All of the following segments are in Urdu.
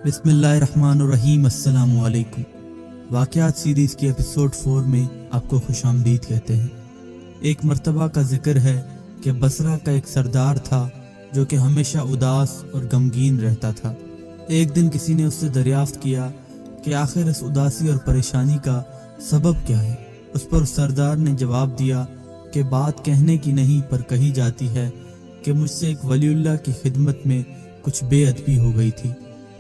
بسم اللہ الرحمن الرحیم۔ السلام علیکم۔ واقعات سیریز کی ایپیسوڈ 4 میں آپ کو خوش آمدید کہتے ہیں۔ ایک مرتبہ کا ذکر ہے کہ بصرہ کا ایک سردار تھا جو کہ ہمیشہ اداس اور غمگین رہتا تھا۔ ایک دن کسی نے اس سے دریافت کیا کہ آخر اس اداسی اور پریشانی کا سبب کیا ہے۔ اس پر سردار نے جواب دیا کہ بات کہنے کی نہیں پر کہی جاتی ہے کہ مجھ سے ایک ولی اللہ کی خدمت میں کچھ بے ادبی ہو گئی تھی،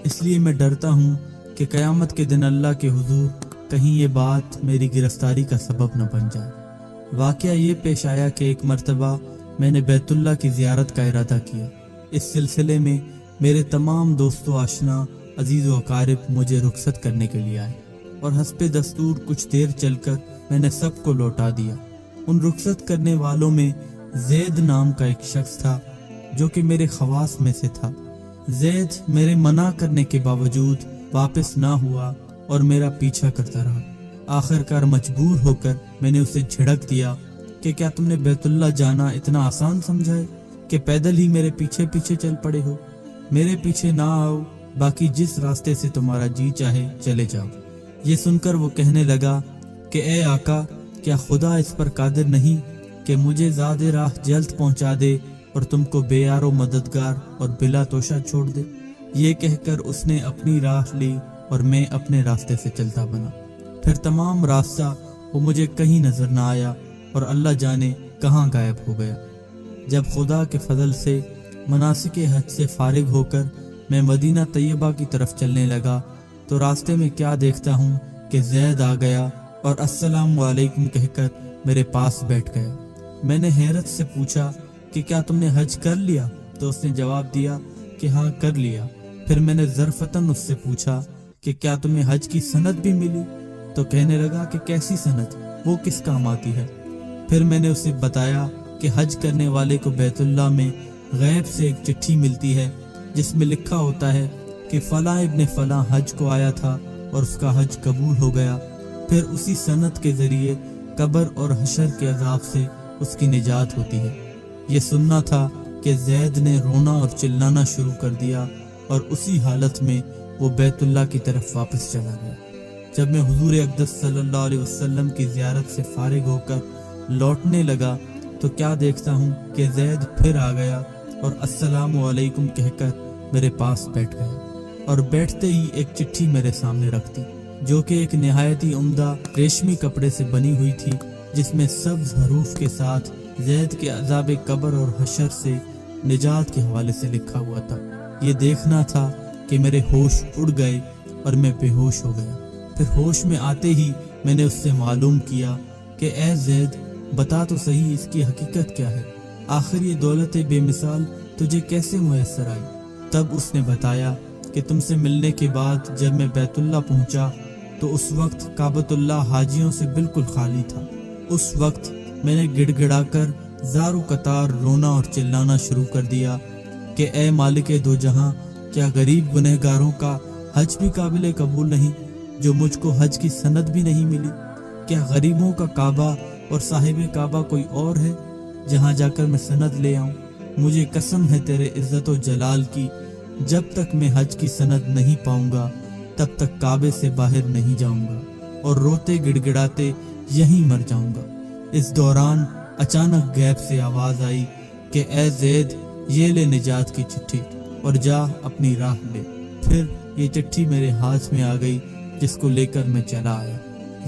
اس لیے میں ڈرتا ہوں کہ قیامت کے دن اللہ کے حضور کہیں یہ بات میری گرفتاری کا سبب نہ بن جائے۔ واقعہ یہ پیش آیا کہ ایک مرتبہ میں نے بیت اللہ کی زیارت کا ارادہ کیا۔ اس سلسلے میں میرے تمام دوست و آشنا، عزیز و اقارب مجھے رخصت کرنے کے لیے آئے اور حسب دستور کچھ دیر چل کر میں نے سب کو لوٹا دیا۔ ان رخصت کرنے والوں میں زید نام کا ایک شخص تھا جو کہ میرے خواص میں سے تھا۔ زید میرے منع کرنے کے باوجود واپس نہ ہوا اور میرا پیچھا کرتا رہا۔ آخر کار مجبور ہو کر میں نے اسے جھڑک دیا کہ کیا تم نے بیت اللہ جانا اتنا آسان سمجھا ہے کہ پیدل ہی میرے پیچھے پیچھے چل پڑے ہو؟ میرے پیچھے نہ آؤ، باقی جس راستے سے تمہارا جی چاہے چلے جاؤ۔ یہ سن کر وہ کہنے لگا کہ اے آقا، کیا خدا اس پر قادر نہیں کہ مجھے زاد راہ جلد پہنچا دے اور تم کو بے یار و مددگار اور بلا توشہ چھوڑ دے؟ یہ کہہ کر اس نے اپنی راہ لی اور میں اپنے راستے سے چلتا بنا۔ پھر تمام راستہ وہ مجھے کہیں نظر نہ آیا اور اللہ جانے کہاں غائب ہو گیا۔ جب خدا کے فضل سے مناسک حج سے فارغ ہو کر میں مدینہ طیبہ کی طرف چلنے لگا تو راستے میں کیا دیکھتا ہوں کہ زید آ گیا اور السلام علیکم کہہ کر میرے پاس بیٹھ گیا۔ میں نے حیرت سے پوچھا کہ کیا تم نے حج کر لیا؟ تو اس نے جواب دیا کہ ہاں کر لیا۔ پھر میں نے ظرفتاً اس سے پوچھا کہ کیا تمہیں حج کی سند بھی ملی؟ تو کہنے لگا کہ کیسی سند؟ وہ کس کام آتی ہے؟ پھر میں نے اسے بتایا کہ حج کرنے والے کو بیت اللہ میں غیب سے ایک چٹھی ملتی ہے جس میں لکھا ہوتا ہے کہ فلاں ابن فلاں حج کو آیا تھا اور اس کا حج قبول ہو گیا۔ پھر اسی سند کے ذریعے قبر اور حشر کے عذاب سے اس کی نجات ہوتی ہے۔ یہ سننا تھا کہ زید نے رونا اور چلانا شروع کر دیا اور اسی حالت میں وہ بیت اللہ کی طرف واپس چلا گیا۔ جب میں حضور اقدس صلی اللہ علیہ وسلم کی زیارت سے فارغ ہو کر لوٹنے لگا تو کیا دیکھتا ہوں کہ زید پھر آ گیا اور السلام علیکم کہہ کر میرے پاس بیٹھ گیا اور بیٹھتے ہی ایک چٹھی میرے سامنے رکھ دی جو کہ ایک نہایت ہی عمدہ ریشمی کپڑے سے بنی ہوئی تھی، جس میں سبز حروف کے ساتھ زید کے عذاب قبر اور حشر سے نجات کے حوالے سے لکھا ہوا تھا۔ یہ دیکھنا تھا کہ میرے ہوش اڑ گئے اور میں بے ہوش ہو گیا۔ پھر ہوش میں آتے ہی میں نے اس سے معلوم کیا کہ اے زید، بتا تو صحیح اس کی حقیقت کیا ہے؟ آخر یہ دولت بے مثال تجھے کیسے میسر آئی؟ تب اس نے بتایا کہ تم سے ملنے کے بعد جب میں بیت اللہ پہنچا تو اس وقت کعبۃ اللہ حاجیوں سے بالکل خالی تھا۔ اس وقت میں نے گڑ گڑا کر زار و قطار رونا اور چلانا شروع کر دیا کہ اے مالک دو جہاں، کیا غریب گنہگاروں کا حج بھی قابل قبول نہیں جو مجھ کو حج کی سند بھی نہیں ملی؟ کیا غریبوں کا کعبہ اور صاحب کعبہ کوئی اور ہے جہاں جا کر میں سند لے آؤں؟ مجھے قسم ہے تیرے عزت و جلال کی، جب تک میں حج کی سند نہیں پاؤں گا تب تک کعبے سے باہر نہیں جاؤں گا اور روتے گڑ گڑاتے یہیں مر جاؤں گا۔ اس دوران اچانک غیب سے آواز آئی کہ اے زید، یہ لے نجات کی چٹھی اور جا اپنی راہ لے۔ پھر یہ چٹھی میرے ہاتھ میں آ گئی جس کو لے کر میں چلا آیا۔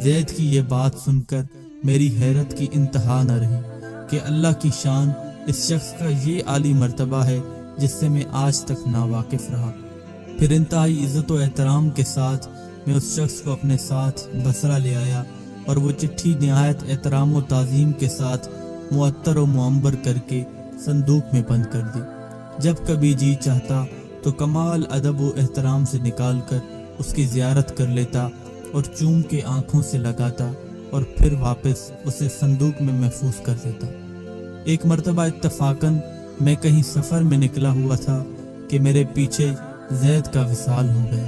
زید کی یہ بات سن کر میری حیرت کی انتہا نہ رہی کہ اللہ کی شان اس شخص کا یہ عالی مرتبہ ہے جس سے میں آج تک ناواقف رہا۔ پھر انتہائی عزت و احترام کے ساتھ میں اس شخص کو اپنے ساتھ بصرہ لے آیا اور وہ چٹھی نہایت احترام و تعظیم کے ساتھ معطر و معمبر کر کے صندوق میں بند کر دی۔ جب کبھی جی چاہتا تو کمال ادب و احترام سے نکال کر اس کی زیارت کر لیتا اور چوم کے آنکھوں سے لگاتا اور پھر واپس اسے صندوق میں محفوظ کر دیتا۔ ایک مرتبہ اتفاقاً میں کہیں سفر میں نکلا ہوا تھا کہ میرے پیچھے زید کا وصال ہو گیا۔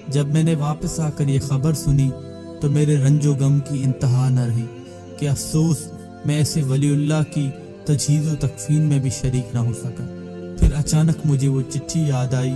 جب میں نے واپس آ کر یہ خبر سنی تو میرے رنج و غم کی انتہا نہ رہی کہ افسوس میں ایسے ولی اللہ کی تجہیز و تکفین میں بھی شریک نہ ہو سکا۔ پھر اچانک مجھے وہ چٹھی یاد آئی